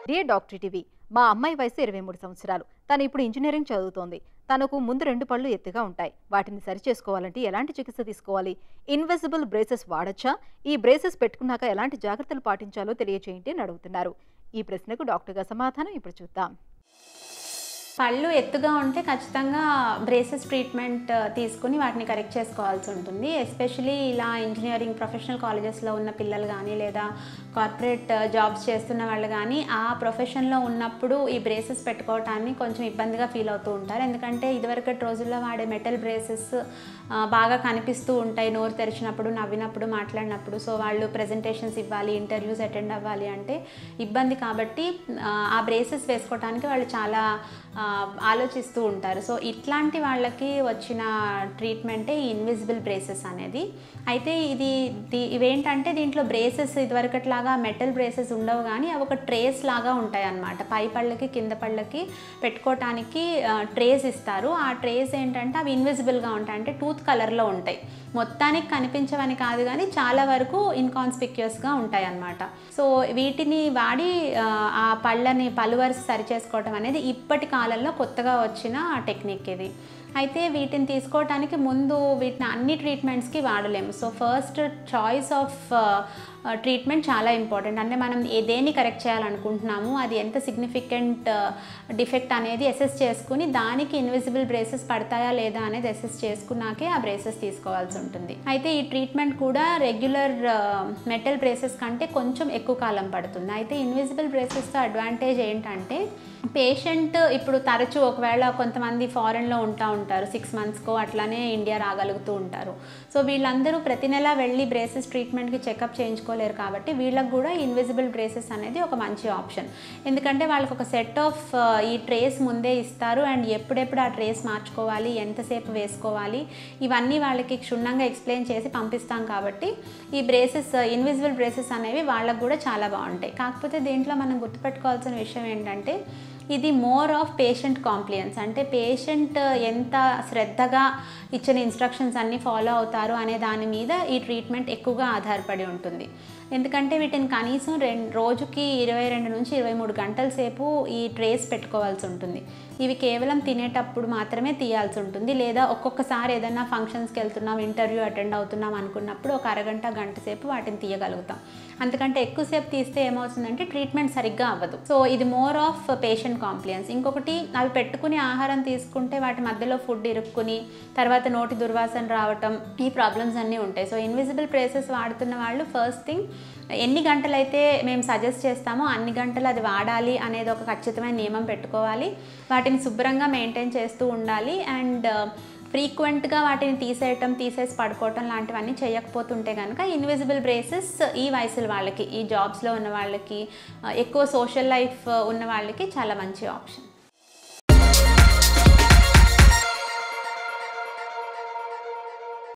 Dear Dr.ETV, మా అమ్మాయి వయసు 23 సంవత్సరాలు. తను ఇప్పుడు ఇంజనీరింగ్ చదువుతోంది. తనకు ముందు 2 పళ్ళు ఎత్తుగా ఉంటాయి. వాటిని సరి చేసుకోవాలంటే ఎలాంటి చికిత్స తీసుకోవాలి? ఇన్విజిబుల్ బ్రేసెస్ వాడొచ్చా? ఈ బ్రేసెస్ పెట్టుకున్నాక ఎలాంటి జాగ్రత్తలు పాటించాలో తెలియజేయండి అని అడుగుతున్నారు. ఈ ప్రశ్నకు డాక్టర్ గారి సమాధానం ఇప్పుడు చూద్దాం. పళ్ళు ఎత్తుగా ఉంటే ఖచ్చితంగా బ్రేసెస్ ట్రీట్మెంట్ తీసుకుని వాటిని కరెక్ట్ చేసుకోవాల్సి ఉంటుంది. ఎస్పెషలీ ఇలా ఇంజనీరింగ్ ప్రొఫెషనల్ కాలేజెస్లో ఉన్న పిల్లలు కానీ లేదా కార్పొరేట్ జాబ్స్ చేస్తున్న వాళ్ళు కానీ ఆ ప్రొఫెషన్లో ఉన్నప్పుడు ఈ బ్రేసెస్ పెట్టుకోవటాన్ని కొంచెం ఇబ్బందిగా ఫీల్ అవుతూ ఉంటారు. ఎందుకంటే ఇదివరకటి రోజుల్లో వాడే మెటల్ బ్రేసెస్ బాగా కనిపిస్తూ ఉంటాయి నోరు తెరిచినప్పుడు, నవ్వినప్పుడు, మాట్లాడినప్పుడు. సో వాళ్ళు ప్రెజెంటేషన్స్ ఇవ్వాలి, ఇంటర్వ్యూస్ అటెండ్ అవ్వాలి అంటే ఇబ్బంది. కాబట్టి ఆ బ్రేసెస్ వేసుకోవడానికి వాళ్ళు చాలా ఆలోచిస్తూ ఉంటారు. సో ఇట్లాంటి వాళ్ళకి వచ్చిన ట్రీట్మెంటే ఈ ఇన్విజిబుల్ బ్రేసెస్ అనేది. అయితే ఇవేంటంటే దీంట్లో బ్రేసెస్ ఇదివరకట్లాగా మెటల్ బ్రేసెస్ ఉండవు కానీ అవి ఒక ట్రేస్ లాగా ఉంటాయి అన్నమాట. పై పళ్ళకి కింద పళ్ళకి పెట్టుకోవటానికి ట్రేస్ ఇస్తారు. ఆ ట్రేస్ ఏంటంటే అవి ఇన్విజిబుల్గా ఉంటాయి, అంటే టూత్ కలర్లో ఉంటాయి. మొత్తానికి కనిపించవని కాదు కానీ చాలా వరకు ఇన్కాన్స్పిక్యూస్గా ఉంటాయి అన్నమాట. సో వీటిని వాడి ఆ పళ్ళు వరుస సరి చేసుకోవటం అనేది ఇప్పటి కాలంలో కొత్తగా వచ్చిన టెక్నిక్ ఇది. అయితే వీటిని తీసుకోవటానికి ముందు వీటిని అన్ని ట్రీట్మెంట్స్కి వాడలేము. So first choice of treatment చాలా ఇంపార్టెంట్. అంటే మనం దేన్ని కరెక్ట్ చేయాలనుకుంటున్నాము, అది ఎంత సిగ్నిఫికెంట్ డిఫెక్ట్ అనేది అసెస్ చేసుకుని దానికి ఇన్విజిబుల్ బ్రేసెస్ పడతాయా లేదా అనేది అసెస్ చేసుకున్నాకే ఆ బ్రేసెస్ తీసుకోవాల్సి ఉంటుంది. అయితే ఈ ట్రీట్మెంట్ కూడా రెగ్యులర్ మెటల్ బ్రేసెస్ కంటే కొంచెం ఎక్కువ కాలం పడుతుంది. అయితే ఇన్విజిబుల్ బ్రేసెస్తో అడ్వాంటేజ్ ఏంటంటే పేషెంట్ ఇప్పుడు తరచూ ఒకవేళ కొంతమంది ఫారెన్లో ఉంటారు 6 monthsకో అట్లానే ఇండియా రాగలుగుతూ ఉంటారు. సో వీళ్ళందరూ ప్రతి నెల వెళ్ళి బ్రేసెస్ ట్రీట్మెంట్కి చెకప్ చేయించుకోలేరు. కాబట్టి వీళ్ళకి కూడా ఇన్విజిబుల్ బ్రేసెస్ అనేది ఒక మంచి ఆప్షన్. ఎందుకంటే వాళ్ళకి ఒక సెట్ ఆఫ్ ఈ ట్రేస్ ముందే ఇస్తారు అండ్ ఎప్పుడెప్పుడు ఆ ట్రేస్ మార్చుకోవాలి, ఎంతసేపు వేసుకోవాలి, ఇవన్నీ వాళ్ళకి క్షుణ్ణంగా ఎక్స్ప్లెయిన్ చేసి పంపిస్తాం. కాబట్టి ఈ బ్రేసెస్ ఇన్విజిబుల్ బ్రేసెస్ అనేవి వాళ్ళకు కూడా చాలా బాగుంటాయి. కాకపోతే దీంట్లో మనం గుర్తుపెట్టుకోవాల్సిన విషయం ఏంటంటే ఇది మోర్ ఆఫ్ పేషెంట్ కాంప్లియన్స్, అంటే పేషెంట్ ఎంత శ్రద్ధగా ఇచ్చిన ఇన్స్ట్రక్షన్స్ అన్నీ ఫాలో అవుతారు అనే దాని మీద ఈ ట్రీట్మెంట్ ఎక్కువగా ఆధారపడి ఉంటుంది. ఎందుకంటే వీటిని కనీసం రోజుకి 22 నుంచి 23 గంటల సేపు ఈ ట్రేస్ పెట్టుకోవాల్సి ఉంటుంది. ఇవి కేవలం తినేటప్పుడు మాత్రమే తీయాల్సి ఉంటుంది, లేదా ఒక్కొక్కసారి ఏదైనా ఫంక్షన్స్కి వెళ్తున్నాం, ఇంటర్వ్యూ అటెండ్ అవుతున్నాం అనుకున్నప్పుడు ఒక అరగంట గంట సేపు వాటిని తీయగలుగుతాం. అంతకంటే ఎక్కువసేపు తీస్తే ఏమవుతుందంటే ట్రీట్మెంట్ సరిగ్గా అవ్వదు. సో ఇది మోర్ ఆఫ్ పేషెంట్ కాంప్లియన్స్. ఇంకొకటి, అవి పెట్టుకుని ఆహారం తీసుకుంటే వాటి మధ్యలో ఫుడ్ ఇరుక్కుని తర్వాత నోటి దుర్వాసన రావటం, ఈ ప్రాబ్లమ్స్ అన్నీ ఉంటాయి. సో ఇన్విజిబుల్ బ్రేసెస్ వాడుతున్న వాళ్ళు ఫస్ట్ థింగ్ ఎన్ని గంటలైతే మేము సజెస్ట్ చేస్తామో అన్ని గంటలు అది వాడాలి అనేది ఒక ఖచ్చితమైన నియమం పెట్టుకోవాలి. వాటిని శుభ్రంగా మెయింటైన్ చేస్తూ ఉండాలి అండ్ ఫ్రీక్వెంట్గా వాటిని తీసేసి పడుకోవటం లాంటివన్నీ చేయకపోతుంటే కనుక ఇన్విజిబుల్ బ్రేసెస్ ఈ వయసుల వాళ్ళకి, ఈ జాబ్స్లో ఉన్న వాళ్ళకి, ఎక్కువ సోషల్ లైఫ్ ఉన్న వాళ్ళకి చాలా మంచి ఆప్షన్.